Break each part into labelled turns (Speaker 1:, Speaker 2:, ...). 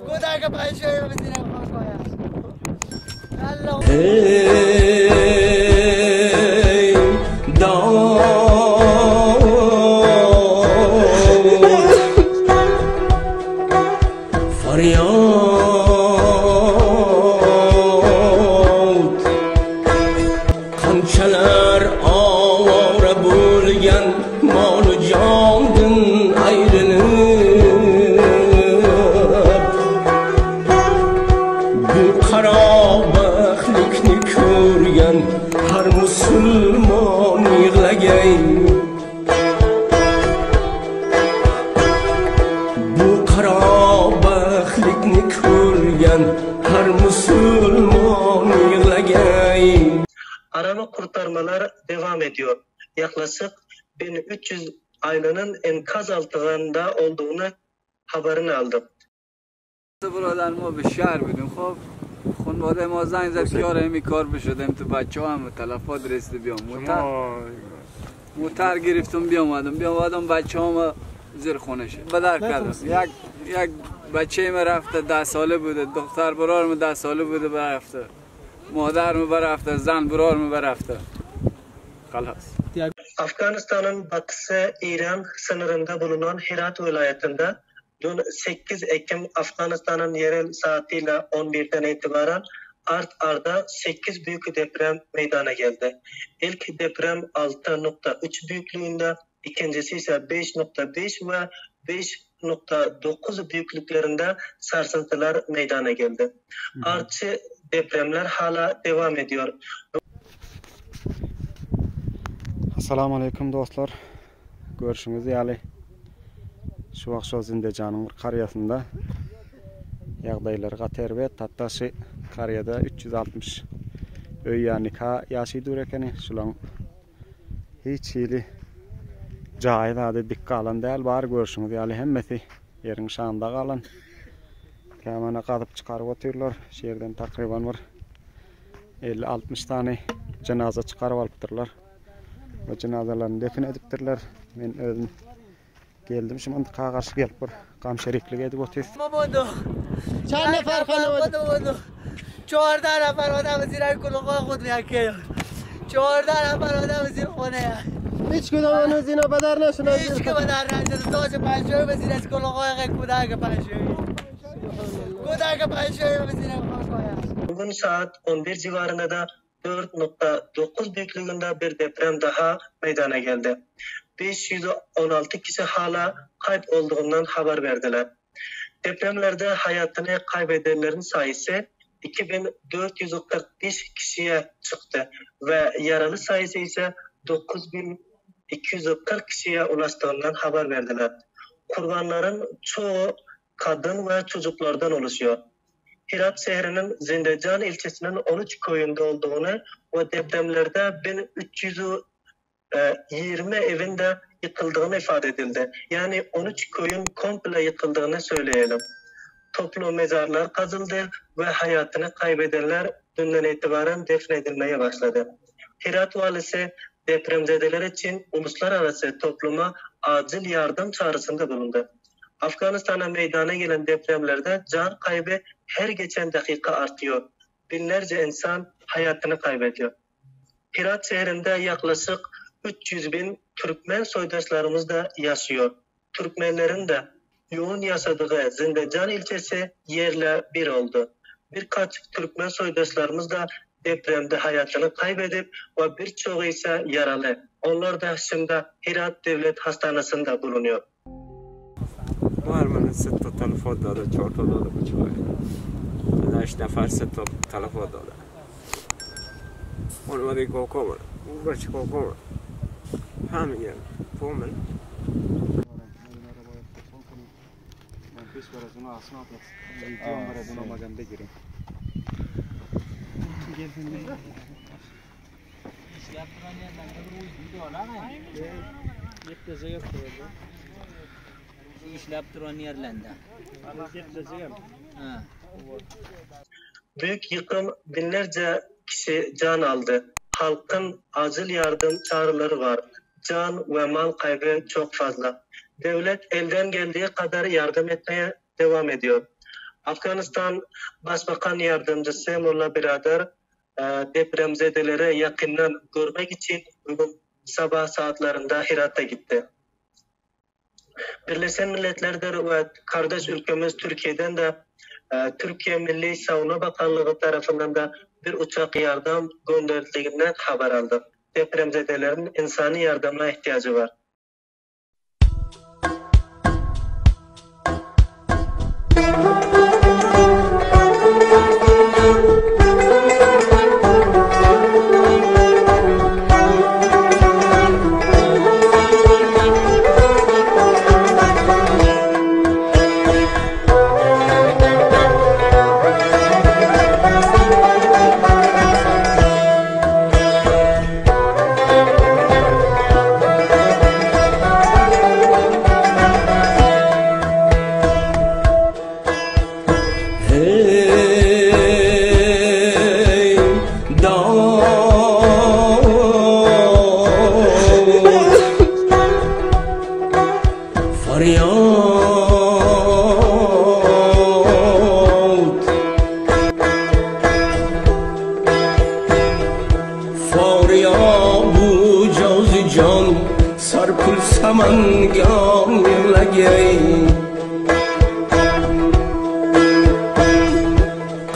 Speaker 1: Kudaga başlıyor bizine koşmaya. Allah.
Speaker 2: Hey, faryod qanchalar ovora bo'lgan mol jondan ayrilib bu qarobatlikni ko'rgan har musulmon yig'lagay. Bu qarobatlikni ko'rgan har musulmon yig'lagay.
Speaker 3: Arama kurtarmalar devam ediyor. Yaklaşık 1300 ailenin enkaz altında olduğunu haberini aldım.
Speaker 4: برادر ما به شهر بودیم. خب خانواده ما زنگ زد که آره می کار بشدیم تو بچه هم تلفات رسید بیام موتر گرفتم بیامدم بچه هم زیر خونشه بدر کردم. یک بچه ما رفته 10 ساله بوده، دختر برار ما 10 ساله بوده برفته، مادر ما برفته، زن برار ما برفته. خلاص.
Speaker 3: Afganistan'ın batısı İran sınırında bulunan Herat vilayetinde dün 8 Ekim Afganistan'ın yerel saatiyle 11'den itibaren art arda 8 büyük deprem meydana geldi. İlk deprem 6.3 büyüklüğünde, ikincisi ise 5.5 ve 5.9 büyüklüklerinde sarsıntılar meydana geldi. Artçı depremler hala devam ediyor.
Speaker 5: Assalomu alaykum do'stlar. Görüşünüz yali. Şu vaqt Zindejanning bir qaryasında yag'daylarga terbiyat tattashi qaryada 360 öy yanika yaşaydır ekeni. Şulan hiç yili joyda dik qalan değil, bar görüşünüz yali hemmesi yerin şanda qalan. Kamana qadıp çıkarıp oturlar. Şehirden takriban bir 50-60 tane cenaze çıkarıp alıptırlar. O cenazalarını defin ediptirler. Men özüm geldim şu mantıqa qarşı gelip bir qam şeriklik edip otyuz.
Speaker 1: Mamodo. Çand nefer xonavada bo'ldi? 14 nafar odam zira quloqqa qudrak keldi. 14 nafar odam zira xonaya.
Speaker 6: Hech kudamani zina badarna shuna.
Speaker 1: Hech kim badarna to'g'ri pashoy va zira quloqqa kudaga pashoy. Kudaga pashoy va zira xonaya.
Speaker 3: Bugün saat 11 civarında da 4.9 büyüklüğünde bir deprem daha meydana geldi. 516 kişi hala kayıp olduğundan haber verdiler. Depremlerde hayatını kaybedenlerin sayısı 2445 kişiye çıktı ve yaralı sayısı ise 9240 kişiye ulaştığından haber verdiler. Kurbanların çoğu kadın ve çocuklardan oluşuyor. Herat şehrinin Zindejan ilçesinin 13 köyünde olduğunu ve depremlerde 1320 evinde yıkıldığını ifade edildi. Yani 13 köyün komple yıkıldığını söyleyelim. Toplu mezarlar kazıldı ve hayatını kaybedenler dünden itibaren defnedilmeye başladı. Herat valisi depremzedeler için uluslararası topluma acil yardım çağrısında bulundu. Afganistan'a meydana gelen depremlerde can kaybı her geçen dakika artıyor. Binlerce insan hayatını kaybediyor. Herat şehrinde yaklaşık 300 bin Türkmen soydaşlarımız da yaşıyor. Türkmenlerin de yoğun yaşadığı Zindejan ilçesi yerle bir oldu. Birkaç Türkmen soydaşlarımız da depremde hayatını kaybedip ve birçoğu ise yaralı. Onlar da şimdi Herat Devlet Hastanesi'nde bulunuyor.
Speaker 7: Var bana 3 تا telefon dada, 4 تا dada bu çay. 8 نفر 3 تا telefon dada. Onu hadi kokover. Baş kokover. Hamı gel. Pomel.
Speaker 3: Büyük yıkım binlerce kişi can aldı. Halkın acil yardım çağrıları var. Can ve mal kaybı çok fazla. Devlet elden geldiği kadar yardım etmeye devam ediyor. Afganistan Başbakan Yardımcısı Mullah Biradar depremzedelere yakından görmek için bugün sabah saatlerinde Hirat'a gitti. Birleşen Milletler'de ve kardeş ülkemiz Türkiye'den de Türkiye Milli Savunma Bakanlığı tarafından da bir uçak yardım gönderildiğinden haber aldı. Depremzedelerin insani yardımına ihtiyacı var.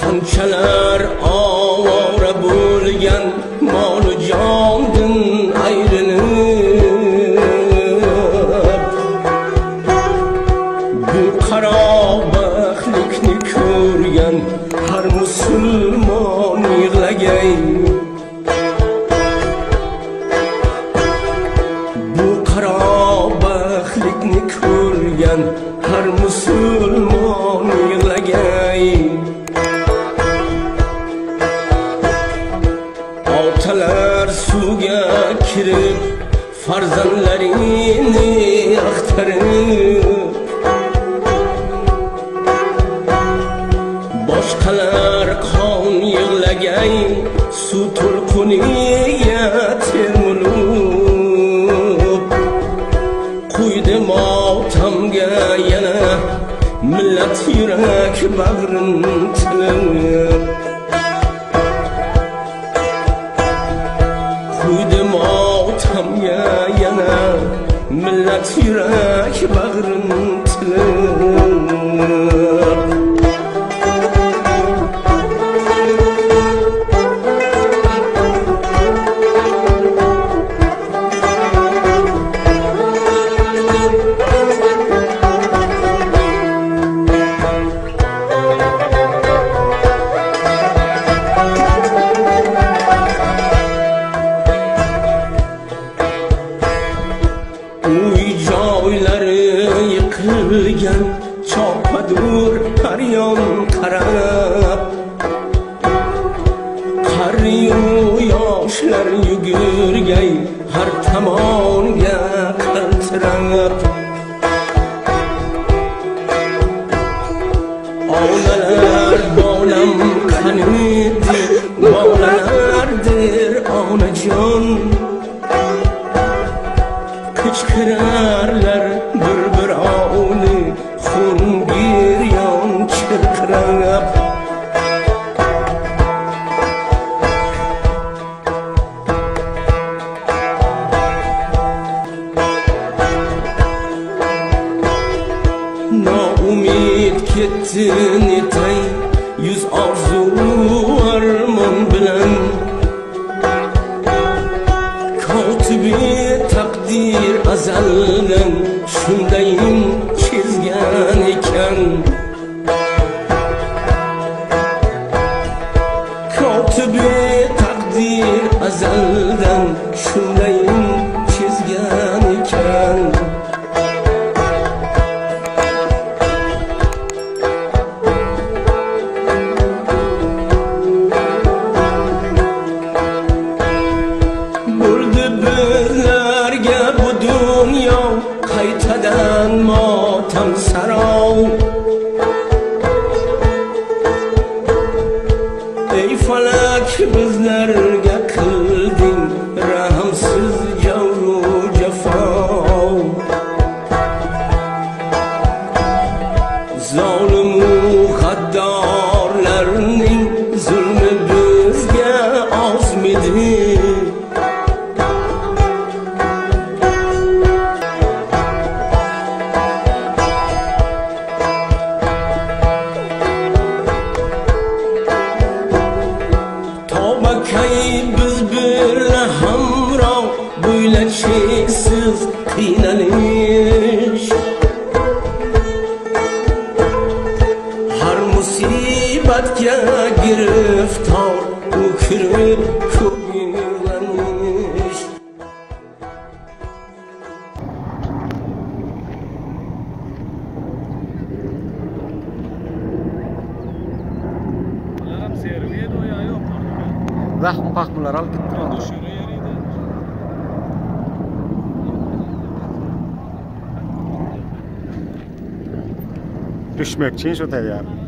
Speaker 2: Qanchalar ovora bo'lgan mol jondan ayrilib bu qarobatlikni ko'rgan har musulmon yig'lagay bu qarobatlikni ko'rgan har musulmon yig'lagay otalar suvga kirib farzandlarini axtarib boshqalar qon yig'lagay suv to'lqiniga termulib quydi motamga yana millat yurak bag'rin tilib quydi motamga yana millat yurak bag'rin tilib yıkılgan chopadur har yon qarab qariyu yoshlar yugurgay har tomonga qaltirab onalar bolam qanidir bolalardir onajon qichqirarlar bir-birovni xun giryon chirqirab noumid ketdi netay yuz orzu armon bilan kotibi taqdir azaldan shundayin chizgan ekan kotibi taqdir azaldan shundayin chizgan ekan qaytadan motam sarov ey falak bizlarga qilding rahmsiz javru jafo cheksiz qiynalish har musibatga giriftor o'kirib ko'p yig'lanish
Speaker 5: Vaqt paqbular al ketdi. Düşmekçi şu teyar.